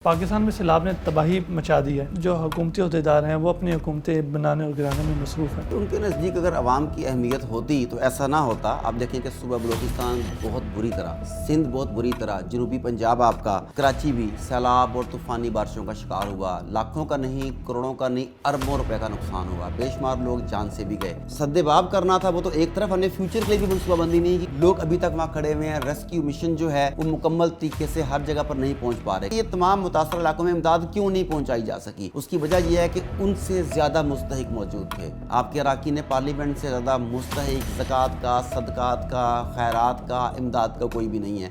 پاکستان میں سیلاب نے تباہی مچا دی ہے۔ جو حکومتی عہدیدار ہیں وہ اپنی حکومتیں بنانے اور گرانے میں مصروف ہیں۔ ان کے نزدیک اگر عوام کی اہمیت ہوتی تو ایسا نہ ہوتا۔ آپ دیکھیں کہ صوبہ بلوچستان بہت بری طرح، سندھ بہت بری طرح، جنوبی پنجاب آپ کا، کراچی بھی سیلاب اور طوفانی بارشوں کا شکار ہوا۔ لاکھوں کا نہیں، کروڑوں کا نہیں، اربوں روپے کا نقصان ہوا۔ بے شمار لوگ جان سے بھی گئے۔ سد باب کرنا تھا وہ تو ایک طرف، ہم نے فیوچر کے لیے بھی منصوبہ بندی نہیں کی۔ لوگ ابھی تک وہاں کھڑے ہوئے ہیں۔ ریسکیو مشن جو ہے وہ مکمل طریقے سے ہر جگہ پر نہیں پہنچ پا رہے۔ یہ تمام متاثرہ علاقوں میں امداد کیوں نہیں پہنچائی جا سکی؟ اس کی وجہ یہ ہے کہ ان سے زیادہ مستحق موجود تھے۔ آپ کے اراکین پارلیمنٹ سے زیادہ مستحق زکوٰۃ کا، صدقات کا، خیرات کا، امداد کا کوئی بھی نہیں ہے۔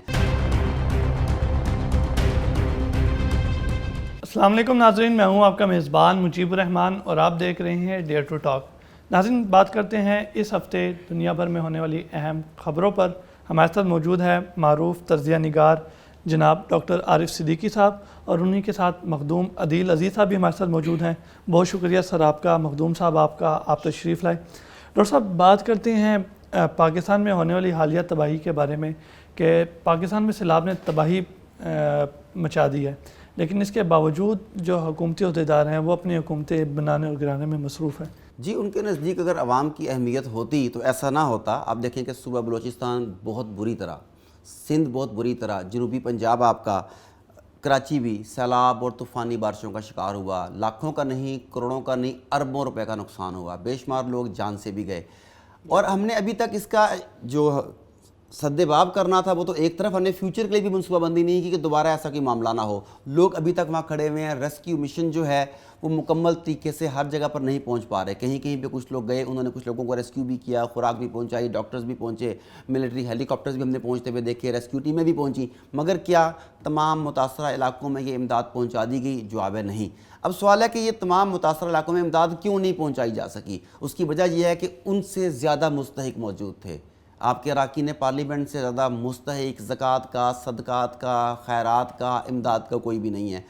السلام علیکم ناظرین، میں ہوں آپ کا میزبان مجیب الرحمان اور آپ دیکھ رہے ہیں ڈیئر ٹو ٹاک۔ ناظرین، بات کرتے ہیں اس ہفتے دنیا بھر میں ہونے والی اہم خبروں پر۔ ہمارے ساتھ موجود ہے معروف تجزیہ نگار جناب ڈاکٹر عارف صدیقی صاحب، اور انہی کے ساتھ مخدوم عدیل عزیز صاحب بھی ہمارے ساتھ موجود ہیں۔ بہت شکریہ سر آپ کا، مخدوم صاحب آپ تشریف لائے۔ ڈاکٹر صاحب، بات کرتے ہیں پاکستان میں ہونے والی حالیہ تباہی کے بارے میں کہ پاکستان میں سیلاب نے تباہی مچا دی ہے، لیکن اس کے باوجود جو حکومتی عہدیدار ہیں وہ اپنی حکومتیں بنانے اور گرانے میں مصروف ہیں۔ جی، ان کے نزدیک اگر عوام کی اہمیت ہوتی تو ایسا نہ ہوتا۔ آپ دیکھیں کہ صوبہ بلوچستان بہت بری طرح، سندھ بہت بری طرح، جنوبی پنجاب آپ کا، کراچی بھی سیلاب اور طوفانی بارشوں کا شکار ہوا۔ لاکھوں کا نہیں، کروڑوں کا نہیں، اربوں روپے کا نقصان ہوا۔ بے شمار لوگ جان سے بھی گئے۔ اور ہم نے ابھی تک اس کا جو سد باب کرنا تھا وہ تو ایک طرف، ہم نے فیوچر کے لیے بھی منصوبہ بندی نہیں کی کہ دوبارہ ایسا کوئی معاملہ نہ ہو۔ لوگ ابھی تک وہاں کھڑے ہوئے ہیں۔ ریسکیو مشن جو ہے وہ مکمل طریقے سے ہر جگہ پر نہیں پہنچ پا رہے۔ کہیں کہیں پہ کچھ لوگ گئے، انہوں نے کچھ لوگوں کو ریسکیو بھی کیا، خوراک بھی پہنچائی، ڈاکٹرز بھی پہنچے، ملٹری ہیلی کاپٹرز بھی ہم نے پہنچتے ہوئے دیکھے، ریسکیو ٹیمیں بھی پہنچیں، مگر کیا تمام متاثرہ علاقوں میں یہ امداد پہنچا دی گئی؟ جواب ہے نہیں۔ اب سوال ہے کہ یہ تمام متاثرہ علاقوں میں امداد کیوں نہیں پہنچائی جا سکی؟ اس کی وجہ یہ ہے کہ ان سے زیادہ مستحق موجود تھے۔ آپ کے اراکین پارلیمنٹ سے زیادہ مستحق زکوٰۃ کا، صدقات کا، خیرات کا، امداد کا کوئی بھی نہیں ہے۔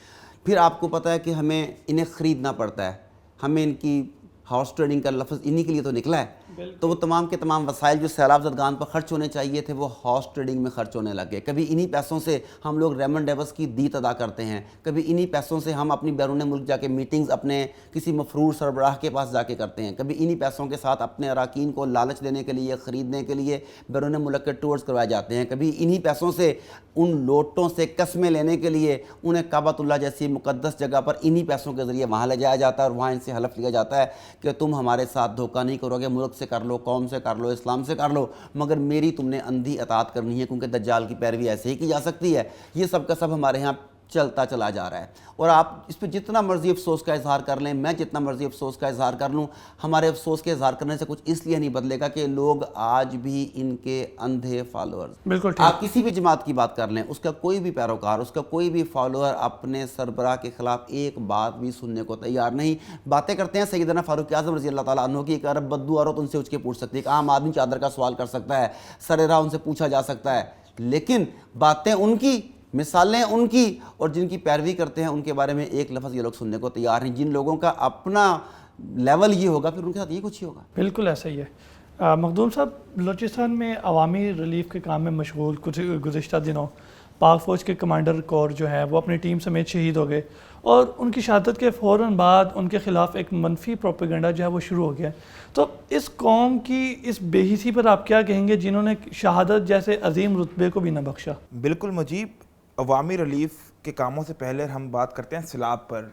پھر آپ کو پتہ ہے کہ ہمیں انہیں خریدنا پڑتا ہے۔ ہمیں ان کی ہارس ٹریڈنگ کا لفظ انہی کے لیے تو نکلا ہے۔ تو وہ تمام کے تمام وسائل جو سیلاب زدگان پر خرچ ہونے چاہیے تھے وہ ہارس ٹریڈنگ میں خرچ ہونے لگے۔ کبھی انہی پیسوں سے ہم لوگ ریمنڈ ڈیوس کی دیت ادا کرتے ہیں، کبھی انہی پیسوں سے ہم اپنی بیرون ملک جا کے میٹنگز اپنے کسی مفرور سربراہ کے پاس جا کے کرتے ہیں، کبھی انہی پیسوں کے ساتھ اپنے اراکین کو لالچ دینے کے لیے، خریدنے کے لیے بیرون ملک کے ٹورز کروائے جاتے ہیں، کبھی انہی پیسوں سے ان لوٹوں سے قسمیں لینے کے لیے انہیں کعبۃ اللہ جیسی مقدس جگہ پر انہی پیسوں کے ذریعے وہاں لے جایا جاتا ہے، اور وہاں ان سے حلف لیا جاتا ہے کہ تم ہمارے ساتھ دھوکہ نہیں کرو گے، ملک سے کر لو، قوم سے کر لو، اسلام سے کر لو، مگر میری تم نے اندھی اطاعت کرنی ہے، کیونکہ دجال کی پیروی ایسے ہی کی جا سکتی ہے۔ یہ سب کا سب ہمارے ہاں چلتا چلا جا رہا ہے، اور آپ اس پہ جتنا مرضی افسوس کا اظہار کر لیں، میں جتنا مرضی افسوس کا اظہار کر لوں، ہمارے افسوس کے اظہار کرنے سے کچھ اس لیے نہیں بدلے گا کہ لوگ آج بھی ان کے اندھے فالوورز۔ بالکل ٹھیک۔ آپ کسی بھی جماعت کی بات کر لیں، اس کا کوئی بھی پیروکار، اس کا کوئی بھی فالوور اپنے سربراہ کے خلاف ایک بات بھی سننے کو تیار نہیں۔ باتیں کرتے ہیں سیدنا فاروق اعظم رضی اللہ تعالیٰ عنہ کی، ایک عرب بدو عورت ان سے اٹھ کے پوچھ سکتی ہے، ایک عام آدمی چادر کا سوال کر سکتا ہے، سر راہ ان سے پوچھا جا سکتا ہے، لیکن باتیں ان کی، مثالیں ان کی، اور جن کی پیروی کرتے ہیں ان کے بارے میں ایک لفظ یہ لوگ سننے کو تیار ہیں۔ جن لوگوں کا اپنا لیول یہ ہوگا پھر ان کے ساتھ یہ کچھ ہی ہوگا۔ بالکل ایسا ہی ہے۔ مخدوم صاحب، بلوچستان میں عوامی ریلیف کے کام میں مشغول گزشتہ دنوں پاک فوج کے کمانڈر کور جو ہے وہ اپنی ٹیم سمیت شہید ہو گئے، اور ان کی شہادت کے فوراً بعد ان کے خلاف ایک منفی پروپیگنڈا جو ہے وہ شروع ہو گیا۔ تو اس قوم کی اس بے حسی پر آپ کیا کہیں گے جنہوں نے شہادت جیسے عظیم رتبے کو بھی نہ بخشا؟ بالکل مجیب، عوامی ریلیف کے کاموں سے پہلے ہم بات کرتے ہیں سیلاب پر۔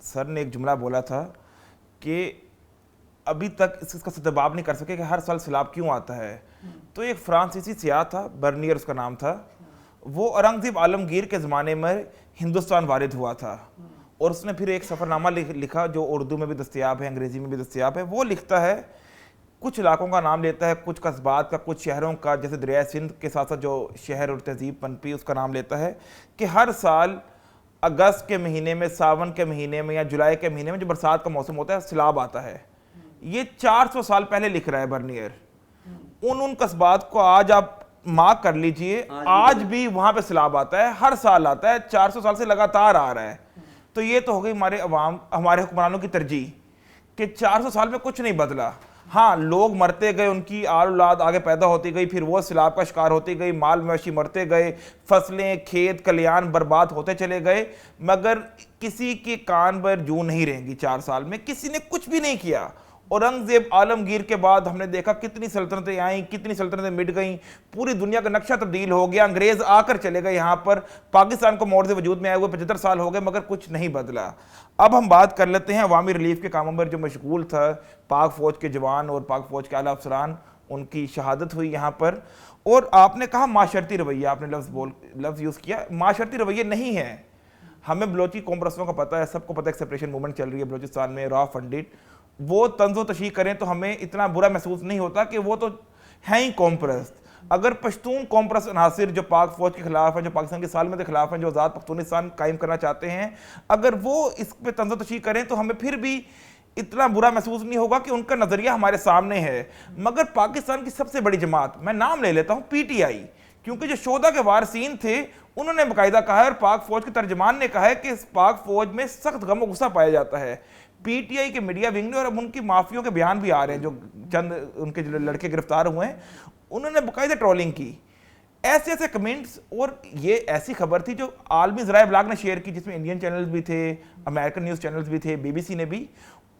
سر نے ایک جملہ بولا تھا کہ ابھی تک اس کا سدباب نہیں کر سکے کہ ہر سال سیلاب کیوں آتا ہے۔ تو ایک فرانسیسی سیاح تھا، برنیئر اس کا نام تھا، وہ اورنگزیب عالمگیر کے زمانے میں ہندوستان وارد ہوا تھا، اور اس نے پھر ایک سفر نامہ لکھا جو اردو میں بھی دستیاب ہے، انگریزی میں بھی دستیاب ہے۔ وہ لکھتا ہے، کچھ علاقوں کا نام لیتا ہے، کچھ قصبات کا، کچھ شہروں کا، جیسے دریائے سندھ کے ساتھ ساتھ جو شہر اور تہذیب پنپی اس کا نام لیتا ہے، کہ ہر سال اگست کے مہینے میں، ساون کے مہینے میں یا جولائی کے مہینے میں جو برسات کا موسم ہوتا ہے سیلاب آتا ہے۔ یہ 400 سال پہلے لکھ رہا ہے برنیئر۔ ان قصبات کو آج آپ مارک کر لیجئے، آج بھی وہاں پہ سیلاب آتا ہے، ہر سال آتا ہے، 400 سال سے لگاتار آ رہا ہے۔ تو یہ تو ہو گئی ہمارے حکمرانوں کی ترجیح کہ 400 سال میں کچھ نہیں بدلا۔ ہاں لوگ مرتے گئے, ان کی آل اولاد آگے پیدا ہوتی گئی, پھر وہ سیلاب کا شکار ہوتی گئی, مال مویشی مرتے گئے, فصلیں کھیت کلیان برباد ہوتے چلے گئے, مگر کسی کے کان پر جوں نہیں رہیں گی. 4 سال میں کسی نے کچھ بھی نہیں کیا. اورنگزیب عالمگیر کے بعد ہم نے دیکھا کتنی سلطنتیں آئیں, کتنی سلطنتیں مٹ گئیں, پوری دنیا کا نقشہ تبدیل ہو گیا. انگریز آ کر چلے گئے یہاں پر, پاکستان کو موڑ سے وجود میں آئے ہوئے 75 سال ہو گئے, مگر کچھ نہیں بدلا. اب ہم بات کر لیتے ہیں عوامی ریلیف کے کاموں پر جو مشغول تھا. پاک فوج کے جوان اور پاک فوج کے اعلیٰ افسران, ان کی شہادت ہوئی یہاں پر. اور آپ نے کہا معاشرتی رویہ, آپ نے لفظ یوز کیا. معاشرتی رویہ نہیں ہے. ہمیں بلوچی قوم پرستوں کا پتہ ہے, سب کو پتہ ہے سپریشن موومنٹ چل رہی ہے بلوچستان میں, را فنڈڈ. وہ طنز و تشریح کریں تو ہمیں اتنا برا محسوس نہیں ہوتا کہ وہ تو ہیں ہی قوم پرست. اگر پشتون قوم پرست عناصر جو پاک فوج کے خلاف ہیں, جو پاکستان کی سالمیت کے خلاف ہیں, جو آزاد پختونستان قائم کرنا چاہتے ہیں, اگر وہ اس پہ طنز و تشریح کریں تو ہمیں پھر بھی اتنا برا محسوس نہیں ہوگا کہ ان کا نظریہ ہمارے سامنے ہے. مگر پاکستان کی سب سے بڑی جماعت, میں نام لے لیتا ہوں, پی ٹی آئی, کیونکہ جو شہداء کے وارثین تھے انہوں نے باقاعدہ کہا ہے, اور پاک فوج کے ترجمان نے کہا ہے کہ اس پاک فوج میں سخت غم و غصہ پایا جاتا ہے. پی ٹی آئی کے میڈیا ونگ نے, اور اب ان کی مافیوں کے بیان بھی آ رہے ہیں, جو چند ان کے جو لڑکے گرفتار ہوئے ہیں, انہوں نے باقاعدہ ٹرولنگ کی, ایسے ایسے کمنٹس. اور یہ ایسی خبر تھی جو عالمی ذرائع ابلاغ نے شیئر کی, جس میں انڈین چینلز بھی تھے, امریکن نیوز چینلز بھی تھے, بی بی سی نے بھی,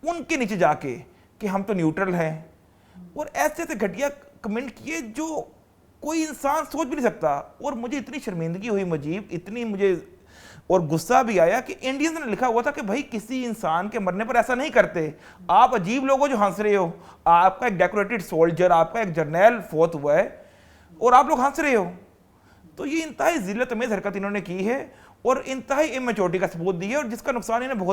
ان کے نیچے جا کے کہ ہم تو نیوٹرل ہیں, اور ایسے ایسے گھٹیا کمنٹ کیے جو کوئی انسان سوچ بھی نہیں سکتا. اور مجھے اتنی شرمندگی ہوئی مجیب, اتنی مجھے اور غصہ بھی آیا کہ انڈینز نے لکھا ہوا تھا کہ بھائی کسی انسان کے مرنے پر ایسا نہیں کرتے, آپ عجیب لوگوں جو ہنس رہے ہو, آپ کا ایک ڈیکوریٹڈ سولجر, آپ کا ایک جرنیل فوت ہوا ہے اور آپ لوگ ہنس رہے ہو. تو یہ انتہائی ذلت امیز حرکت انہوں نے کی ہے, اور انتہائی امیچورٹی کا ثبوت دی ہے, اور جس کا نقصان انہیں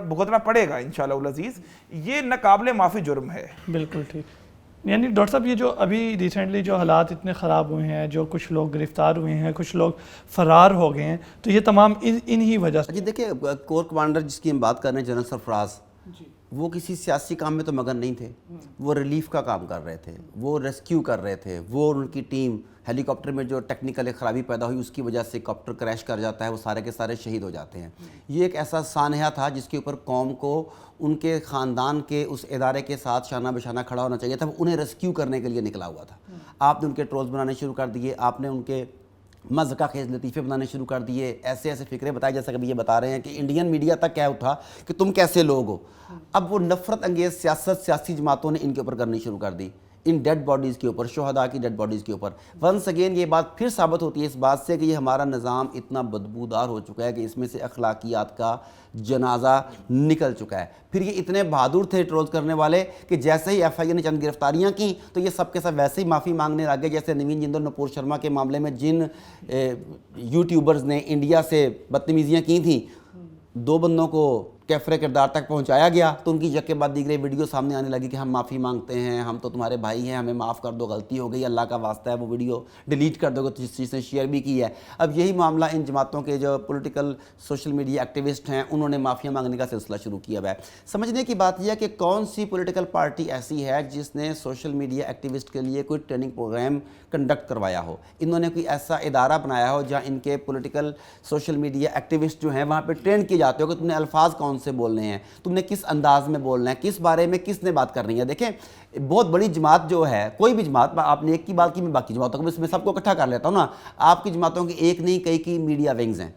بھگتنا پڑے گا انشاءاللہ العزیز. یہ ناقابل معافی جرم ہے. بالکل ٹھیک. یعنی ڈاکٹر صاحب یہ جو ابھی ریسنٹلی جو حالات اتنے خراب ہوئے ہیں, جو کچھ لوگ گرفتار ہوئے ہیں, کچھ لوگ فرار ہو گئے ہیں, تو یہ تمام انہی وجہ سے. جی دیکھیں, کور کمانڈر جس کی ہم بات کر رہے ہیں جنرل سرفراز, وہ کسی سیاسی کام میں تو مگن نہیں تھے, وہ ریلیف کا کام کر رہے تھے, وہ ریسکیو کر رہے تھے. وہ ان کی ٹیم ہیلی کاپٹر میں جو ٹیکنیکل خرابی پیدا ہوئی اس کی وجہ سے کاپٹر کریش کر جاتا ہے, وہ سارے کے سارے شہید ہو جاتے ہیں. یہ ایک ایسا سانحہ تھا جس کے اوپر قوم کو ان کے خاندان کے اس ادارے کے ساتھ شانہ بشانہ کھڑا ہونا چاہیے تھا. وہ انہیں ریسکیو کرنے کے لیے نکلا ہوا تھا. آپ نے ان کے ٹرولز بنانے شروع کر دیے, آپ نے ان کے مذہقہ خیز لطیفے بنانے شروع کر دیے, ایسے ایسے فکرے بتائے, جیسا کہ یہ بتا رہے ہیں کہ انڈین میڈیا تک کہہ اٹھا کہ تم کیسے لوگ ہو. اب وہ نفرت انگیز سیاست سیاسی جماعتوں نے ان کے اوپر کرنی شروع کر دی, ان ڈیڈ باڈیز کے اوپر, شہداء کی ڈیڈ باڈیز کے اوپر. ونس اگین یہ بات پھر ثابت ہوتی ہے اس بات سے کہ یہ ہمارا نظام اتنا بدبودار ہو چکا ہے کہ اس میں سے اخلاقیات کا جنازہ نکل چکا ہے. پھر یہ اتنے بہادر تھے ٹرولز کرنے والے کہ جیسے ہی ایف آئی اے نے چند گرفتاریاں کی تو یہ سب کے سب ویسے ہی معافی مانگنے لگے, جیسے نوین جندل نپور شرما کے معاملے میں جن یوٹیوبرز نے انڈیا سے بدتمیزیاں کی تھیں, 2 بندوں کو کیفر کردار تک پہنچایا گیا, تو ان کی یک کے بعد دیگرے ویڈیو سامنے آنے لگی کہ ہم معافی مانگتے ہیں, ہم تو تمہارے بھائی ہیں, ہمیں معاف کر دو, غلطی ہو گئی, اللہ کا واسطہ ہے, وہ ویڈیو ڈیلیٹ کر دو گے, جس چیز نے شیئر بھی کی ہے. اب یہی معاملہ ان جماعتوں کے جو پولیٹیکل سوشل میڈیا ایکٹیوسٹ ہیں, انہوں نے معافیاں مانگنے کا سلسلہ شروع کیا ہوا ہے. سمجھنے کی بات یہ ہے کہ کون سی پولیٹیکل پارٹی ایسی ہے جس نے سوشل میڈیا ایکٹیوسٹ کے لیے کوئی ٹریننگ پروگرام کنڈکٹ کروایا ہو, انہوں نے کوئی ایسا ادارہ بنایا ہو جہاں ان کے پولیٹیکل سوشل میڈیا ایکٹیوسٹ جو ہیں وہاں پہ ٹرین کیے جاتے ہو کہ تم نے الفاظ کون سے بولنے ہیں, تم نے کس انداز میں بولنا ہے, کس بارے میں کس نے بات کرنی ہے. دیکھیں بہت بڑی جماعت جو ہے, کوئی بھی جماعت, آپ نے ایک کی بات کی, میں باقی جماعتوں کو اس میں سب کو اکٹھا کر لیتا ہوں نا. آپ کی جماعتوں کی ایک نہیں کئی کی میڈیا ونگز ہیں.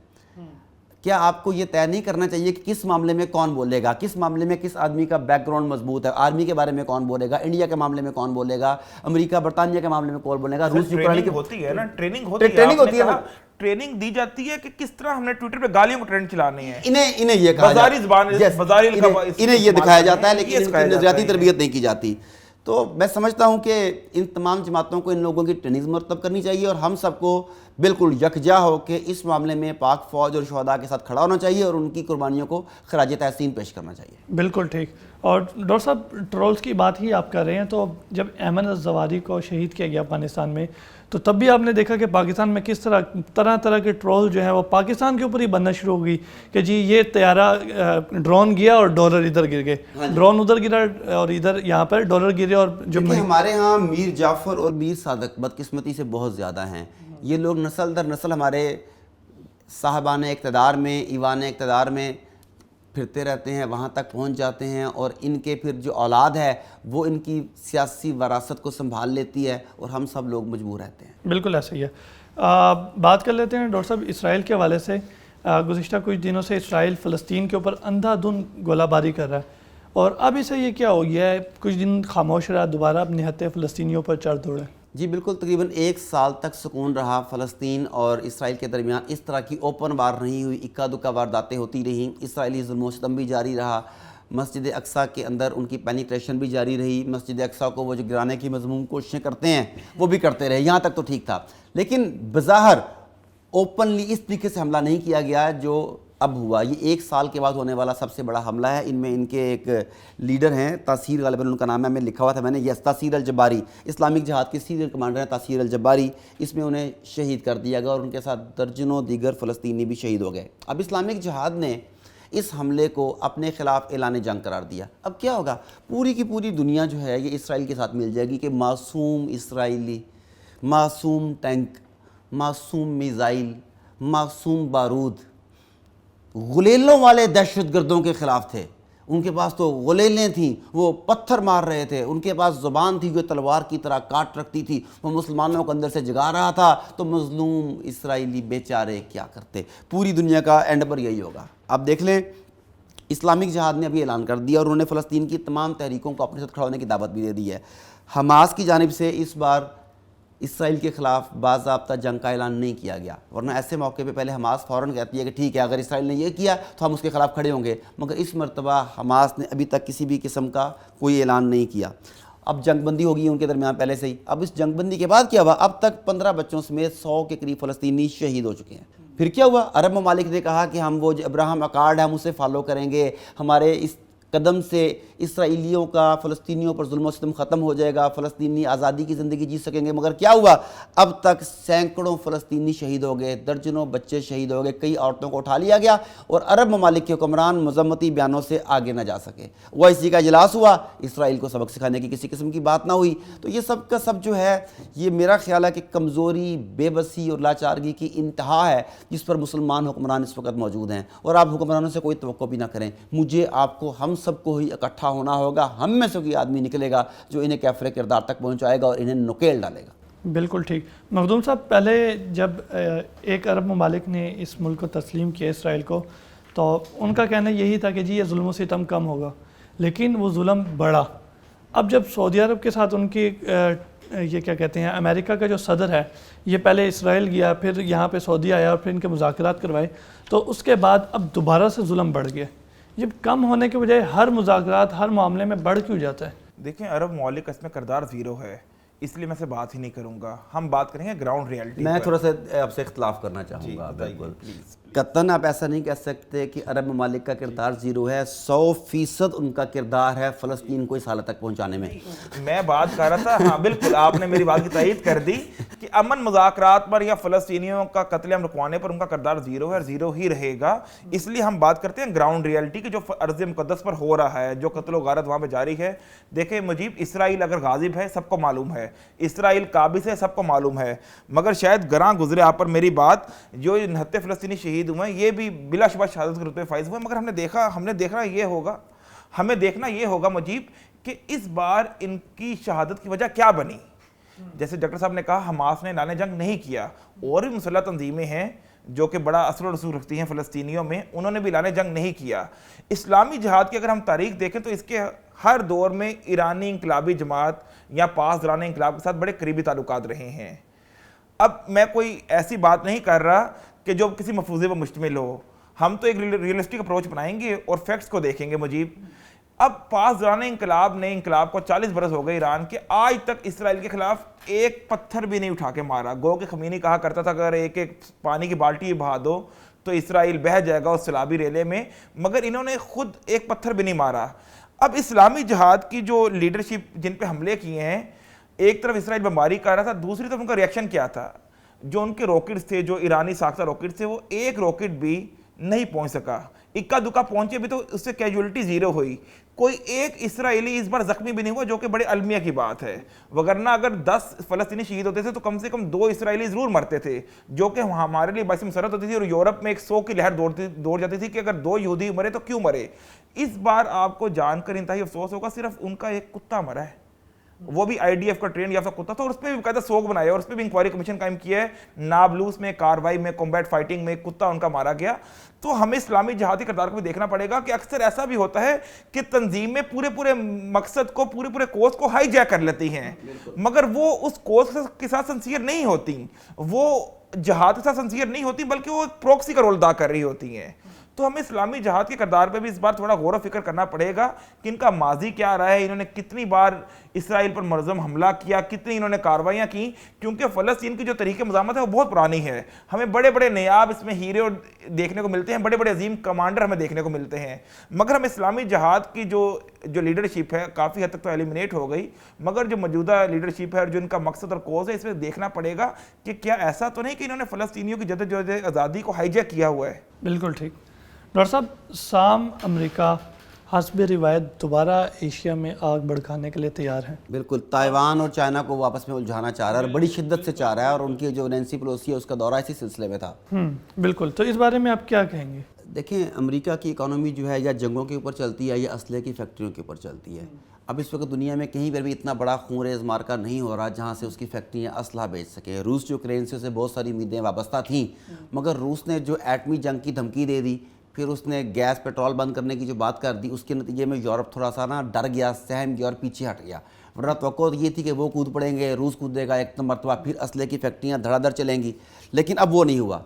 کیا آپ کو یہ طے نہیں کرنا چاہیے کہ کس معاملے میں کون بولے گا, کس معاملے میں کس آدمی کا بیک گراؤنڈ مضبوط ہے, آرمی کے بارے میں کون بولے گا, انڈیا کے معاملے میں کون بولے گا, امریکہ برطانیہ کے معاملے میں کون بولے گا, روس یوکرین کی ہوتی ہے نا, ٹریننگ ہوتی ہے نا, ٹریننگ دی جاتی ہے کہ کس طرح ہم نے ٹویٹر پہ گالیوں کو ٹرینڈ چلانے ہیں. انہیں یہ کہا بازاری زبان, انہیں یہ دکھایا جاتا ہے, لیکن ان کی نظریاتی تربیت نہیں کی جاتی. تو میں سمجھتا ہوں کہ ان تمام جماعتوں کو ان لوگوں کی ٹریننگ مرتب کرنی چاہیے, اور ہم سب کو بالکل یکجا ہو کے اس معاملے میں پاک فوج اور شہداء کے ساتھ کھڑا ہونا چاہیے, اور ان کی قربانیوں کو خراج تحسین پیش کرنا چاہیے. بالکل ٹھیک. اور ڈاکٹر صاحب ٹرولز کی بات ہی آپ کر رہے ہیں, تو جب ایمن الزواری کو شہید کیا گیا افغانستان میں, تو تب بھی آپ نے دیکھا کہ پاکستان میں کس طرح کے ٹرول جو ہیں وہ پاکستان کے اوپر ہی بننا شروع ہو گئی کہ جی یہ طیارہ ڈرون گیا اور ڈالر ادھر گر گئے, ڈرون ادھر گرا اور ادھر یہاں پر ڈالر گرے. اور جو ہمارے ہاں میر جعفر اور میر صادق بدقسمتی سے بہت زیادہ ہیں. یہ لوگ نسل در نسل ہمارے صاحبان اقتدار میں, ایوان اقتدار میں پھرتے رہتے ہیں, وہاں تک پہنچ جاتے ہیں, اور ان کے پھر جو اولاد ہے وہ ان کی سیاسی وراثت کو سنبھال لیتی ہے, اور ہم سب لوگ مجبور رہتے ہیں. بالکل ایسا ہی ہے. بات کر لیتے ہیں ڈاکٹر صاحب اسرائیل کے حوالے سے. گزشتہ کچھ دنوں سے اسرائیل فلسطین کے اوپر اندھا دھند گولہ باری کر رہا ہے, اور اب اسے یہ کیا ہو گیا ہے, کچھ دن خاموش رہا, دوبارہ اپنے ہتھے فلسطینیوں پر چڑھ دوڑے. جی بالکل, تقریباً 1 سال تک سکون رہا فلسطین اور اسرائیل کے درمیان. اس طرح کی اوپن وار نہیں ہوئی, اکا دکا وارداتیں ہوتی رہیں, اسرائیلی ظلم و ستم بھی جاری رہا, مسجد اقصیٰ کے اندر ان کی پینیٹریشن بھی جاری رہی, مسجد اقصیٰ کو وہ جو گرانے کی مذموم کوششیں کرتے ہیں وہ بھی کرتے رہے, یہاں تک تو ٹھیک تھا. لیکن بظاہر اوپنلی اس طریقے سے حملہ نہیں کیا گیا جو اب ہوا. یہ 1 سال کے بعد ہونے والا سب سے بڑا حملہ ہے. ان میں ان کے ایک لیڈر ہیں تاثیر, غالباً ان کا نام ہے, میں لکھا ہوا تھا میں نے, یس تاثیر الجباری, اسلامک جہاد کے سینئر کمانڈر ہیں تاثیر الجباری. اس میں انہیں شہید کر دیا گیا, اور ان کے ساتھ درجنوں دیگر فلسطینی بھی شہید ہو گئے. اب اسلامک جہاد نے اس حملے کو اپنے خلاف اعلان جنگ قرار دیا. اب کیا ہوگا, پوری کی پوری دنیا جو ہے یہ اسرائیل کے ساتھ مل جائے گی کہ معصوم اسرائیلی, معصوم ٹینک, معصوم میزائل, معصوم بارود, غلیلوں والے دہشت گردوں کے خلاف تھے. ان کے پاس تو غلیلیں تھیں, وہ پتھر مار رہے تھے, ان کے پاس زبان تھی جو تلوار کی طرح کاٹ رکھتی تھی, وہ مسلمانوں کو اندر سے جگا رہا تھا. تو مظلوم اسرائیلی بیچارے کیا کرتے. پوری دنیا کا اینڈ پر یہی ہوگا. اب دیکھ لیں, اسلامک جہاد نے ابھی اعلان کر دیا, اور انہوں نے فلسطین کی تمام تحریکوں کو اپنے ساتھ کھڑا ہونے کی دعوت بھی دے دی ہے. حماس کی جانب سے اس بار اسرائیل کے خلاف باضابطہ جنگ کا اعلان نہیں کیا گیا, ورنہ ایسے موقع پہ پہلے حماس فوراً کہتی ہے کہ ٹھیک ہے اگر اسرائیل نے یہ کیا تو ہم اس کے خلاف کھڑے ہوں گے, مگر اس مرتبہ حماس نے ابھی تک کسی بھی قسم کا کوئی اعلان نہیں کیا. اب جنگ بندی ہوگی ان کے درمیان پہلے سے ہی. اب اس جنگ بندی کے بعد کیا ہوا, اب تک 15 بچوں سمیت 100 کے قریب فلسطینی شہید ہو چکے ہیں. پھر کیا ہوا, عرب ممالک نے کہا کہ ہم وہ جو ابراہم اکارڈ ہے ہم اسے فالو کریں گے, ہمارے اس قدم سے اسرائیلیوں کا فلسطینیوں پر ظلم و ستم ختم ہو جائے گا, فلسطینی آزادی کی زندگی جی سکیں گے. مگر کیا ہوا, اب تک سینکڑوں فلسطینی شہید ہو گئے, درجنوں بچے شہید ہو گئے, کئی عورتوں کو اٹھا لیا گیا, اور عرب ممالک کے حکمران مذمتی بیانوں سے آگے نہ جا سکے. وہ اسی کا اجلاس ہوا, اسرائیل کو سبق سکھانے کی کسی قسم کی بات نہ ہوئی. تو یہ سب کا سب جو ہے, یہ میرا خیال ہے کہ کمزوری, بے بسی اور لاچارگی کی انتہا ہے جس پر مسلمان حکمران اس وقت موجود ہیں. اور آپ حکمرانوں سے کوئی توقع بھی نہ کریں. مجھے, آپ کو, ہم سب کو ہی اکٹھا ہونا ہوگا. ہم میں سے کوئی آدمی نکلے گا جو انہیں کیفر کردار تک پہنچائے گا اور انہیں نکیل ڈالے گا. بالکل ٹھیک. مخدوم صاحب, پہلے جب ایک عرب ممالک نے اس ملک کو تسلیم کیا اسرائیل کو, تو ان کا کہنا یہی تھا کہ جی یہ ظلم و ستم کم ہوگا, لیکن وہ ظلم بڑھا. اب جب سعودی عرب کے ساتھ ان کی یہ کیا کہتے ہیں, امریکہ کا جو صدر ہے, یہ پہلے اسرائیل گیا, پھر یہاں پہ سعودی آیا, اور پھر ان کے مذاکرات کروائے, تو اس کے بعد اب دوبارہ سے ظلم بڑھ گیا. یہ کم ہونے کے بجائے ہر مذاکرات, ہر معاملے میں بڑھ کیوں جاتا ہے؟ دیکھیں, عرب ممالک اس میں کردار زیرو ہے, اس لیے میں سے بات ہی نہیں کروں گا. ہم بات کریں گے گراؤنڈ ریئلٹی. میں تھوڑا سا آپ سے اختلاف کرنا چاہوں گا. بالکل, قطعاً آپ ایسا نہیں کہہ سکتے کہ عرب ممالک کا کردار زیرو ہے. 100% ان کا کردار ہے فلسطین کو اس حالت تک پہنچانے میں. میں بات کر رہا تھا, ہاں بالکل آپ نے میری بات کی تائید کر دی کہ امن مذاکرات پر یا فلسطینیوں کا قتل عام رکوانے پر ان کا کردار زیرو ہے اور زیرو ہی رہے گا. اس لیے ہم بات کرتے ہیں گراؤنڈ ریئلٹی کی, جو ارض مقدس پر ہو رہا ہے, جو قتل و غارت وہاں پہ جاری ہے. دیکھیں مجیب, اسرائیل اگر غاضب ہے سب کو معلوم ہے, اسرائیل قابض ہے سب کو معلوم ہے, مگر شاید گراں گزرے آپ پر میری بات, جو 69 فلسطینی شہید ہوئے ہیں یہ بھی بلا شبہ شہادت کے رتبے فائز ہوئے. مگر ہمیں دیکھنا یہ ہوگا مجیب کہ اس بار ان کی شہادت کی وجہ کیا بنی. جیسے ڈاکٹر صاحب نے کہا, حماس نے اعلان جنگ نہیں کیا, اور بھی مسلح تنظیمیں ہیں جو کہ بڑا اثر و رسوخ رکھتی ہیں فلسطینیوں میں, انہوں نے بھی اعلان جنگ نہیں کیا. اسلامی جہاد کی اگر ہم تاریخ دیکھیں تو اس کے ہر دور میں ایرانی انقلابی جماعت یا پاسداران انقلاب کے ساتھ بڑے قریبی تعلقات رہے ہیں. اب میں کوئی ایسی بات نہیں کر رہا کہ جو کسی مفروضے پر مشتمل ہو, ہم تو ایک ریئلسٹک اپروچ بنائیں گے اور فیکٹس کو دیکھیں گے مجیب. اب پاسداران انقلاب نے, انقلاب کو 40 برس ہو گئے ایران کے, آج تک اسرائیل کے خلاف ایک پتھر بھی نہیں اٹھا کے مارا. گو کہ خمینی کہا کرتا تھا اگر ایک پانی کی بالٹی بہا دو تو اسرائیل بہہ جائے گا اس سیلابی ریلے میں, مگر انہوں نے خود ایک پتھر بھی نہیں مارا. اب اسلامی جہاد کی جو لیڈرشپ جن پہ حملے کیے ہیں, ایک طرف اسرائیل بمباری کر رہا تھا, دوسری طرف ان کا ریئیکشن کیا تھا. جو ان کے راکٹس تھے, جو ایرانی ساختہ راکٹس تھے, وہ ایک راکٹ بھی نہیں پہنچ سکا. اکا دکا پہنچے بھی تو اس سے کیجولیٹی زیرو ہوئی. کوئی ایک اسرائیلی اس بار زخمی بھی نہیں ہوا, جو کہ بڑے المیہ کی بات ہے. وگرنہ اگر 10 فلسطینی شہید ہوتے تھے تو کم سے کم 2 اسرائیلی ضرور مرتے تھے, جو کہ ہمارے لیے باعث مسرت ہوتی تھی, اور یورپ میں ایک 100 کی لہر دوڑ جاتی تھی کہ اگر 2 یہودی مرے تو کیوں مرے. اس بار آپ کو جان کر انتہائی افسوس ہوگا, صرف ان کا ایک کتا مرا ہے, وہ بھی آئی ڈی ایف کا ٹرین یافتہ کتا تھا, اور اس پہ بھی باقاعدہ سوگ بنایا اور اس پہ بھی انکوائری کمیشن قائم کیا ہے. نابلوس میں کاروائی میں کمبیٹ فائٹنگ میں کتا ان کا مارا گیا. تو ہمیں اسلامی جہادی کردار کو بھی دیکھنا پڑے گا کہ اکثر ایسا بھی ہوتا ہے کہ تنظیمیں پورے مقصد کو پورے کوز کو ہائی جیک کر لیتی ہیں, مگر وہ اس کوز کے ساتھ سنسیئر نہیں ہوتی, وہ جہاد کے ساتھ سنسیئر نہیں ہوتی, بلکہ وہ ایک پروکسی کا رول ادا کر رہی ہوتی ہیں. تو ہمیں اسلامی جہاد کے کردار پہ بھی اس بار تھوڑا غور و فکر کرنا پڑے گا کہ ان کا ماضی کیا رہا ہے, انہوں نے کتنی بار اسرائیل پر منظم حملہ کیا, کتنی انہوں نے کاروائیاں کی, کیونکہ فلسطین کی جو طریقہ مزاحمت ہے وہ بہت پرانی ہے. ہمیں بڑے نیاب اس میں ہیرے دیکھنے کو ملتے ہیں, بڑے عظیم کمانڈر ہمیں دیکھنے کو ملتے ہیں, مگر ہم اسلامی جہاد کی جو لیڈرشپ ہے کافی حد تک تو ایلیمنیٹ ہو گئی, مگر جو موجودہ لیڈرشپ ہے اور جو ان کا مقصد اور کوز ہے, اس میں دیکھنا پڑے گا کہ کیا ایسا تو نہیں کہ انہوں نے فلسطینیوں کی جدوجہد آزادی کو ہائی جیک کیا ہوا ہے. بالکل ٹھیک. ڈاکٹر صاحب, شام امریکہ حسب روایت دوبارہ ایشیا میں آگ بھڑکانے کے لیے تیار ہیں. بالکل, تائیوان اور چائنا کو واپس میں الجھانا چاہ رہا ہے, اور بڑی شدت سے چاہ رہا ہے, اور ان کی جو نینسی پیلوسی ہے اس کا دورہ اسی سلسلے میں تھا. بالکل, تو اس بارے میں آپ کیا کہیں گے؟ دیکھیں, امریکہ کی اکانومی جو ہے یا جنگوں کے اوپر چلتی ہے یا اسلحے کی فیکٹریوں کے اوپر چلتی ہے. اب اس وقت دنیا میں کہیں پر بھی اتنا بڑا خون ریز مارکا نہیں ہو رہا جہاں سے اس کی فیکٹریاں اسلحہ بیچ سکیں. روس جو یوکرین سے بہت ساری امیدیں وابستہ تھیں, مگر روس نے جو ایٹمی جنگ کی دھمکی دے دی, پھر اس نے گیس پیٹرول بند کرنے کی جو بات کر دی, اس کے نتیجے میں یورپ تھوڑا سا ڈر گیا, سہم گیا اور پیچھے ہٹ گیا. ورنہ توقع یہ تھی کہ وہ کود پڑیں گے, روس کودے گا ایک مرتبہ, پھر اسلحے کی فیکٹریاں دھڑا دھڑ چلیں گی. لیکن اب وہ نہیں ہوا.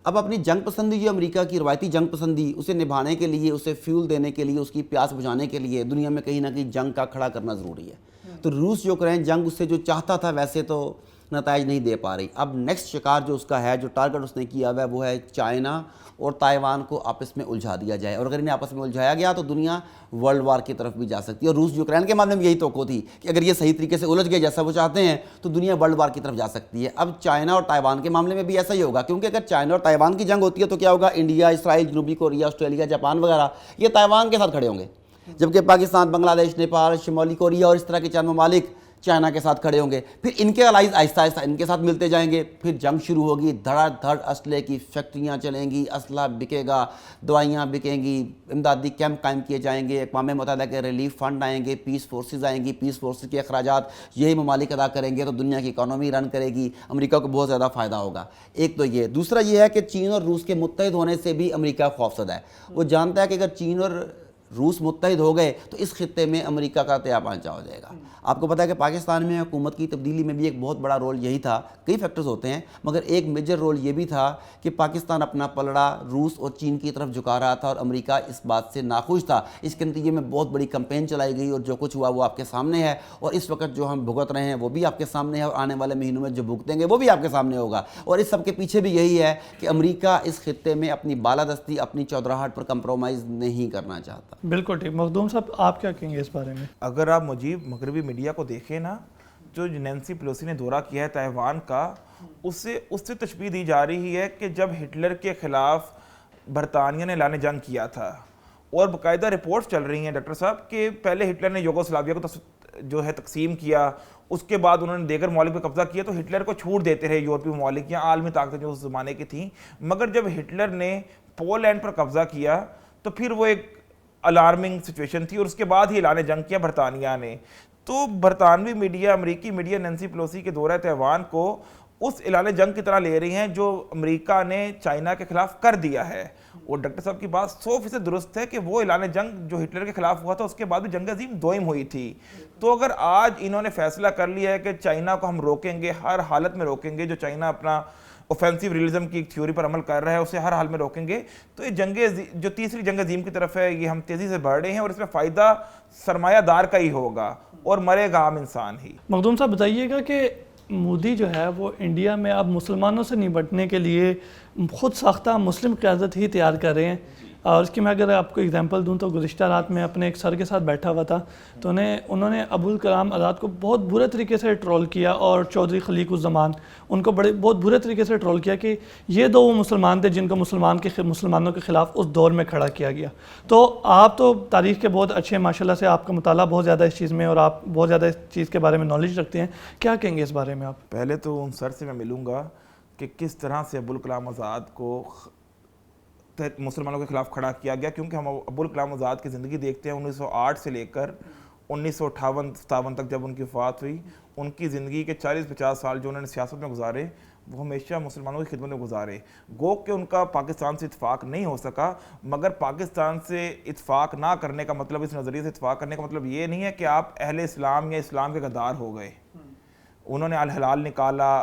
اب اپنی جنگ پسندی جو امریکہ کی روایتی جنگ پسندی, اسے نبھانے کے لیے, اسے فیول دینے کے لیے, اس کی پیاس بجھانے کے لیے دنیا میں کہیں نہ کہیں جنگ کا کھڑا کرنا ضروری ہے. تو روس یوکرین جنگ اس سے جو چاہتا تھا ویسے تو نتائج نہیں دے پا رہی. اب نیکسٹ شکار جو اس کا ہے, جو ٹارگٹ اس نے کیا ہوا ہے, وہ ہے چائنا اور تائیوان کو آپس میں الجھا دیا جائے. اور اگر انہیں آپس میں الجھایا گیا تو دنیا ورلڈ وار کی طرف بھی جا سکتی ہے. اور روس یوکرین کے معاملے میں یہی توقع تھی کہ اگر یہ صحیح طریقے سے الجھ گئے جیسا وہ چاہتے ہیں تو دنیا ورلڈ وار کی طرف جا سکتی ہے. اب چائنا اور تائیوان کے معاملے میں بھی ایسا ہی ہوگا, کیونکہ اگر چائنا اور تائیوان کی جنگ ہوتی ہے تو کیا ہوگا, انڈیا, اسرائیل, جنوبی کوریا, آسٹریلیا, جاپان وغیرہ یہ تائیوان کے ساتھ کھڑے ہوں گے, جبکہ پاکستان, بنگلہ دیش, نیپال, شمالی کوریا اور اس طرح کے چند ممالک چائنا کے ساتھ کھڑے ہوں گے. پھر ان کے الائز آہستہ آہستہ ان کے ساتھ ملتے جائیں گے, پھر جنگ شروع ہوگی, دھڑا دھڑ اسلحے کی فیکٹریاں چلیں گی, اسلحہ بکے گا, دوائیاں بکیں گی, امدادی کیمپ قائم کیے جائیں گے, اقوام متحدہ کے ریلیف فنڈ آئیں گے, پیس فورسز آئیں گی, پیس فورسز کے اخراجات یہی ممالک ادا کریں گے, تو دنیا کی اکانومی رن کرے گی, امریکہ کو بہت زیادہ فائدہ ہوگا. ایک تو یہ. دوسرا یہ ہے کہ چین اور روس کے متحد ہونے سے بھی امریکہ خوفزدہ ہے. وہ جانتا ہے کہ اگر چین اور روس متحد ہو گئے تو اس خطے میں امریکہ کا تیا پانچا ہو جائے گا. آپ کو پتہ ہے کہ پاکستان میں حکومت کی تبدیلی میں بھی ایک بہت بڑا رول یہی تھا. کئی فیکٹرز ہوتے ہیں, مگر ایک میجر رول یہ بھی تھا کہ پاکستان اپنا پلڑا روس اور چین کی طرف جھکا رہا تھا, اور امریکہ اس بات سے ناخوش تھا. اس کے نتیجے میں بہت بڑی کمپین چلائی گئی, اور جو کچھ ہوا وہ آپ کے سامنے ہے, اور اس وقت جو ہم بھگت رہے ہیں وہ بھی آپ کے سامنے ہے, اور آنے والے مہینوں میں جو بھگتیں گے وہ بھی آپ کے سامنے ہوگا. اور اس سب کے پیچھے بھی یہی ہے کہ امریکہ اس خطے میں اپنی بالادستی, اپنی چودراہٹ پر کمپرومائز نہیں کرنا چاہتا. بالکل ٹھیک. مخدوم صاحب, آپ کیا کہیں گے اس بارے میں؟ اگر آپ مغربی میڈیا کو دیکھیں نا, جو نینسی پیلوسی نے دورہ کیا ہے تائیوان کا, اس سے تشبیہ دی جا رہی ہے کہ جب ہٹلر کے خلاف برطانیہ نے اعلان جنگ کیا تھا, اور باقاعدہ رپورٹس چل رہی ہیں ڈاکٹر صاحب کہ پہلے ہٹلر نے یوگوسلاویہ کو جو ہے تقسیم کیا, اس کے بعد انہوں نے دیگر ممالک پہ قبضہ کیا, تو ہٹلر کو چھوٹ دیتے رہے یورپی ممالک یا عالمی طاقتیں جو اس زمانے کی تھیں. مگر جب ہٹلر نے پولینڈ پر قبضہ کیا تو پھر وہ ایک الارمنگ سچویشن تھی, اور اس کے بعد ہی اعلان جنگ کیا برطانیہ نے. تو برطانوی میڈیا, امریکی میڈیا نینسی پیلوسی کے دورہ تائیوان کو اس اعلان جنگ کی طرح لے رہی ہیں جو امریکہ نے چائنا کے خلاف کر دیا ہے. اور ڈاکٹر صاحب کی بات 100% درست ہے کہ وہ اعلان جنگ جو ہٹلر کے خلاف ہوا تھا اس کے بعد بھی جنگ عظیم دوئم ہوئی تھی. تو اگر آج انہوں نے فیصلہ کر لیا ہے کہ چائنا کو ہم روکیں گے, ہر حالت میں روکیں گے, جو چائنا اپنا اوفینسو ریئلزم کی ایک تھیوری پر عمل کر رہا ہے اسے ہر حال میں روکیں گے, تو یہ جنگ جو تیسری جنگ عظیم کی طرف ہے یہ ہم تیزی سے بڑھ رہے ہیں, اور اس میں فائدہ سرمایہ دار کا ہی ہوگا اور مرے گا عام انسان ہی. مخدوم صاحب, بتائیے گا کہ مودی جو ہے وہ انڈیا میں اب مسلمانوں سے نمٹنے کے لیے خود ساختہ مسلم قیادت ہی تیار کر رہے ہیں. اور اس کی میں اگر آپ کو اگزامپل دوں تو گزشتہ رات میں اپنے ایک سر کے ساتھ بیٹھا ہوا تھا تو انہوں نے ابوالکلام آزاد کو بہت برے طریقے سے ٹرول کیا اور چودھری خلیق الزمان ان کو بہت برے طریقے سے ٹرول کیا کہ یہ دو وہ مسلمان تھے جن کو مسلمانوں کے خلاف اس دور میں کھڑا کیا گیا. تو آپ تو تاریخ کے بہت اچھے ماشاءاللہ سے آپ کا مطالعہ بہت زیادہ اس چیز میں اور آپ بہت زیادہ اس چیز کے بارے میں نالج رکھتے ہیں, کیا کہیں گے اس بارے میں آپ؟ پہلے تو ان سر سے میں ملوں گا کہ کس طرح سے ابوالکلام آزاد کو مسلمانوں کے خلاف کھڑا کیا گیا, کیونکہ ہم ابوالکلام آزاد کی زندگی دیکھتے ہیں 1908 سے لے کر 1958-57 تک جب ان کی وفات ہوئی, ان کی زندگی کے 40-50 سال جو انہوں نے سیاست میں گزارے وہ ہمیشہ مسلمانوں کی خدمت میں گزارے. گو کہ ان کا پاکستان سے اتفاق نہیں ہو سکا, مگر پاکستان سے اتفاق نہ کرنے کا مطلب, اس نظریے سے اتفاق کرنے کا مطلب یہ نہیں ہے کہ آپ اہل اسلام یا اسلام کے غدار ہو گئے. انہوں نے الحلال نکالا,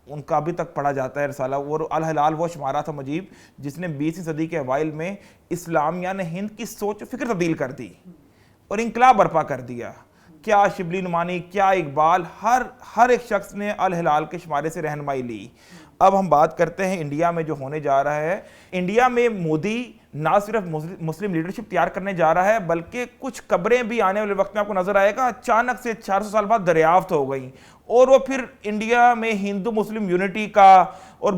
ان کا ابھی تک پڑھا جاتا ہے رسالہ, اور الحلال وہ شمارہ تھا مجیب جس نے 20ویں صدی کے اوائل میں اسلامیہ نے ہند کی سوچ و فکر تبدیل کر دی اور انقلاب برپا کر دیا. کیا شبلی نعمانی, کیا اقبال, ہر ایک شخص نے الحلال کے شمارے سے رہنمائی لی. اب ہم بات کرتے ہیں انڈیا میں جو ہونے جا رہا ہے. انڈیا میں مودی نہ صرف مسلم لیڈرشپ تیار کرنے جا رہا ہے بلکہ کچھ قبریں بھی آنے والے وقت میں آپ کو نظر آئے گا اچانک سے 400 سال بعد دریافت ہو گئیں, اور وہ پھر انڈیا میں ہندو مسلم یونٹی کا اور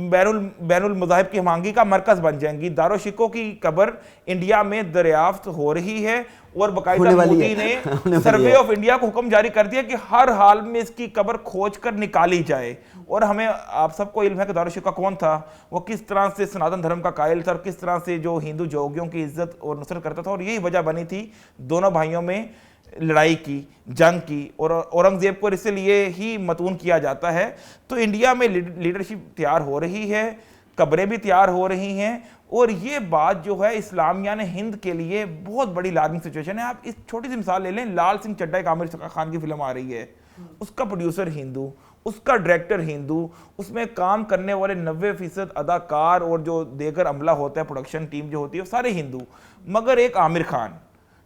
بین المذاہب کی ہمانگی کا مرکز بن جائیں گی. دارالشکو کی قبر انڈیا میں دریافت ہو رہی ہے اور باقاعدہ مودی نے سروے آف انڈیا کو حکم جاری کر دیا کہ ہر حال میں اس کی قبر کھوج کر نکالی جائے. اور ہمیں آپ سب کو علم ہے کہ دارالشکو کون تھا, وہ کس طرح سے سناتن دھرم کا قائل تھا اور کس طرح سے جو ہندو جوگیوں کی عزت اور نصرت کرتا تھا, اور یہی وجہ بنی تھی دونوں بھائیوں میں لڑائی کی, جنگ کی, اور اورنگزیب کو اس لیے ہی متون کیا جاتا ہے. تو انڈیا میں لیڈرشپ تیار ہو رہی ہے, قبریں بھی تیار ہو رہی ہیں, اور یہ بات جو ہے اسلامیہ نے ہند کے لیے بہت بڑی لازمی سچویشن ہے. آپ اس چھوٹی سی مثال لے لیں, لال سنگھ چڈھا ایک عامر خان کی فلم آ رہی ہے, اس کا پروڈیوسر ہندو, اس کا ڈائریکٹر ہندو, اس میں کام کرنے والے 90% اداکار اور جو دیگر عملہ ہوتا ہے, پروڈکشن ٹیم جو ہوتی ہے, وہ سارے ہندو, مگر ایک عامر خان,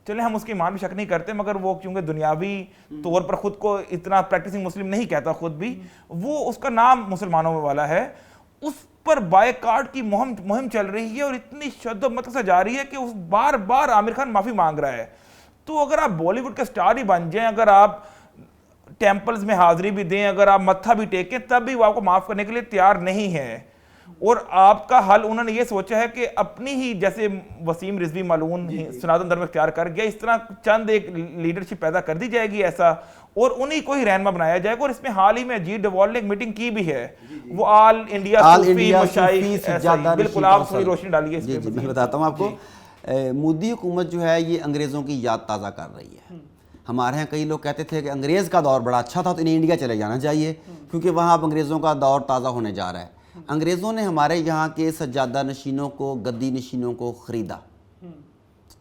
چلیں ہم اس کے ایمان پہ شک نہیں کرتے, مگر وہ کیونکہ دنیاوی طور پر خود کو اتنا پریکٹسنگ مسلم نہیں کہتا خود بھی, وہ اس کا نام مسلمانوں میں والا ہے, اس پر بائیکاٹ کی مہم چل رہی ہے اور اتنی شد و مت سے جاری ہے کہ اس بار بار عامر خان معافی مانگ رہا ہے. تو اگر آپ بالی ووڈ کے سٹار ہی بن جائیں, اگر آپ ٹیمپلز میں حاضری بھی دیں, اگر آپ متھا بھی ٹیکیں, تب بھی وہ آپ کو معاف کرنے کے لیے تیار نہیں ہے. اور آپ کا حل انہوں نے یہ سوچا ہے کہ اپنی ہی, جیسے وسیم رضوی ملعون سناتن دھرم اختیار کر گیا, اس طرح چند ایک لیڈرشپ پیدا کر دی جائے گی ایسا, اور انہی کو ہی رہنما بنایا جائے گا. اور اس میں حال ہی میں اجیت ڈوال نے ایک میٹنگ کی بھی ہے, وہ آل انڈیا صوفی مشائخ, بالکل آپ تھوڑی روشنی ڈالیے اس پہ. میں بتاتا ہوں آپ کو, مودی حکومت جو ہے یہ انگریزوں کی یاد تازہ کر رہی ہے. ہمارے ہاں کئی لوگ کہتے تھے کہ انگریز کا دور بڑا اچھا تھا تو انہیں انڈیا چلے جانا چاہیے کیونکہ وہاں اب انگریزوں کا دور تازہ ہونے جا رہا ہے. انگریزوں نے ہمارے یہاں کے سجادہ نشینوں کو, گدی نشینوں کو خریدا.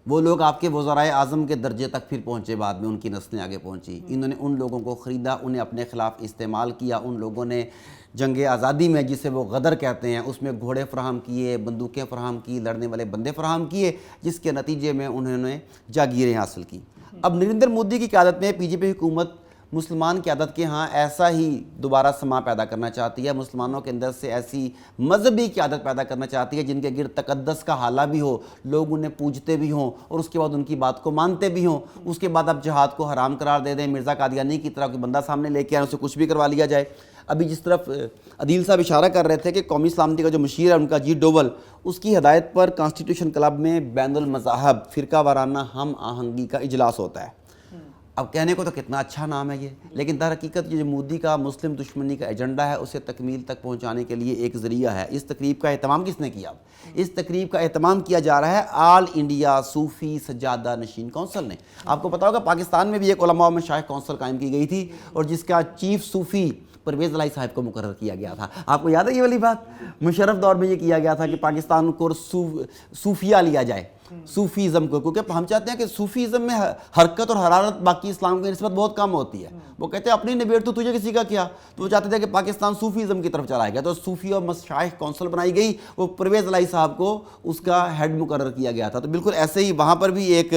وہ لوگ آپ کے وزرائے اعظم کے درجے تک پھر پہنچے, بعد میں ان کی نسلیں آگے پہنچی. انہوں نے ان لوگوں کو خریدا, انہیں اپنے خلاف استعمال کیا. ان لوگوں نے جنگ آزادی میں, جسے وہ غدر کہتے ہیں, اس میں گھوڑے فراہم کیے, بندوقیں فراہم کی, لڑنے والے بندے فراہم کیے, جس کے نتیجے میں انہوں نے جاگیریں حاصل کی. اب نریندر مودی کی قیادت میں بی جے پی حکومت مسلمان قیادت کے ہاں ایسا ہی دوبارہ سما پیدا کرنا چاہتی ہے. مسلمانوں کے اندر سے ایسی مذہبی قیادت پیدا کرنا چاہتی ہے جن کے گرد تقدس کا حالہ بھی ہو, لوگ انہیں پوجتے بھی ہوں اور اس کے بعد ان کی بات کو مانتے بھی ہوں. اس کے بعد اب جہاد کو حرام قرار دے دیں, مرزا قادیانی کی طرح کوئی بندہ سامنے لے کے آئے, اسے کچھ بھی کروا لیا جائے. ابھی جس طرف عدیل صاحب اشارہ کر رہے تھے کہ قومی سلامتی کا جو مشیر ہے ان کا اجیت ڈوول, اس کی ہدایت پر کانسٹیٹیوشن کلب میں بین المذاہب فرقہ وارانہ ہم آہنگی کا اجلاس ہوتا ہے. اب کہنے کو تو کتنا اچھا نام ہے یہ, لیکن در حقیقت یہ جو مودی کا مسلم دشمنی کا ایجنڈا ہے اسے تکمیل تک پہنچانے کے لیے ایک ذریعہ ہے. اس تقریب کا اہتمام کس نے کیا؟ اس تقریب کا اہتمام کیا جا رہا ہے آل انڈیا صوفی سجادہ نشین کونسل نے. آپ کو پتا ہوگا پاکستان میں بھی ایک علماء و مشائخ کونسل قائم کی گئی تھی اور جس کا چیف صوفی پرویز الہی صاحب کو مقرر کیا گیا تھا. آپ کو یاد ہے یہ والی بات؟ مشرف دور میں یہ کیا گیا تھا کہ پاکستان کو صوفیہ لیا جائے, صوفیزم کو, کیونکہ ہم چاہتے ہیں کہ صوفیزم میں حرکت اور حرارت باقی اسلام کی نسبت بہت کم ہوتی ہے. وہ کہتے ہیں اپنی نبیڑ تو تجھے کسی کا کیا, تو وہ چاہتے تھے کہ پاکستان صوفیزم کی طرف چلا گیا. تو صوفی اور مشائخ کونسل بنائی گئی, وہ پرویز الہی صاحب کو اس کا ہیڈ مقرر کیا گیا تھا. تو بالکل ایسے ہی وہاں پر بھی ایک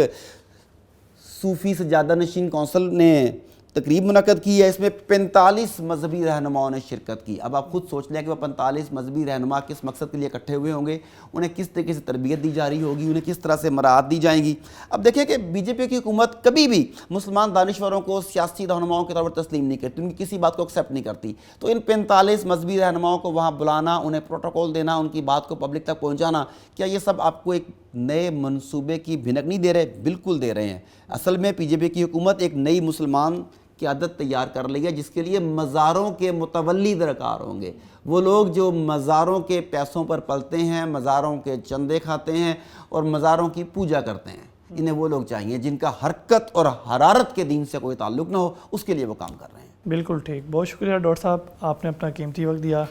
صوفی سجادہ نشین کونسل نے تقریب منعقد کی ہے، اس میں 45 مذہبی رہنماؤں نے شرکت کی۔ اب آپ خود سوچ لیں کہ وہ 45 مذہبی رہنما کس مقصد کے لیے اکٹھے ہوئے ہوں گے، انہیں کس طریقے سے تربیت دی جا رہی ہوگی، انہیں کس طرح سے مراعات دی جائیں گی۔ اب دیکھیں کہ بی جے پی کی حکومت کبھی بھی مسلمان دانشوروں کو سیاسی رہنماؤں کے طور پر تسلیم نہیں کرتی، ان کی کسی بات کو ایکسیپٹ نہیں کرتی۔ تو ان 45 مذہبی رہنماؤں کو وہاں بلانا، انہیں پروٹوکول دینا، ان کی بات کو پبلک تک پہنچانا، کیا یہ سب آپ کو ایک نئے منصوبے کی بھنک نہیں دے رہے؟ بالکل دے رہے ہیں۔ اصل میں پی جے پی کی حکومت ایک نئی مسلمان قیادت تیار کر رہی ہے، جس کے لیے مزاروں کے متولی درکار ہوں گے۔ وہ لوگ جو مزاروں کے پیسوں پر پلتے ہیں، مزاروں کے چندے کھاتے ہیں اور مزاروں کی پوجا کرتے ہیں، انہیں وہ لوگ چاہیے جن کا حرکت اور حرارت کے دین سے کوئی تعلق نہ ہو، اس کے لیے وہ کام کر رہے ہیں۔ بالکل ٹھیک، بہت شکریہ ڈاکٹر صاحب، آپ نے اپنا قیمتی وقت دیا۔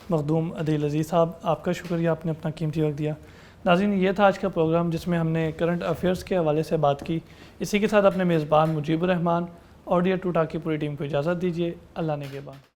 مخدوم عدیل عزیز صاحب، آپ کا شکریہ، آپ نے اپنا قیمتی وقت دیا۔ ناظرین، یہ تھا آج کا پروگرام جس میں ہم نے کرنٹ افیئرس کے حوالے سے بات کی۔ اسی کے ساتھ اپنے میزبان مجیب الرحمان اور ڈیئر ٹو ٹاک کی پوری ٹیم کو اجازت دیجیے۔ اللہ نگہبان۔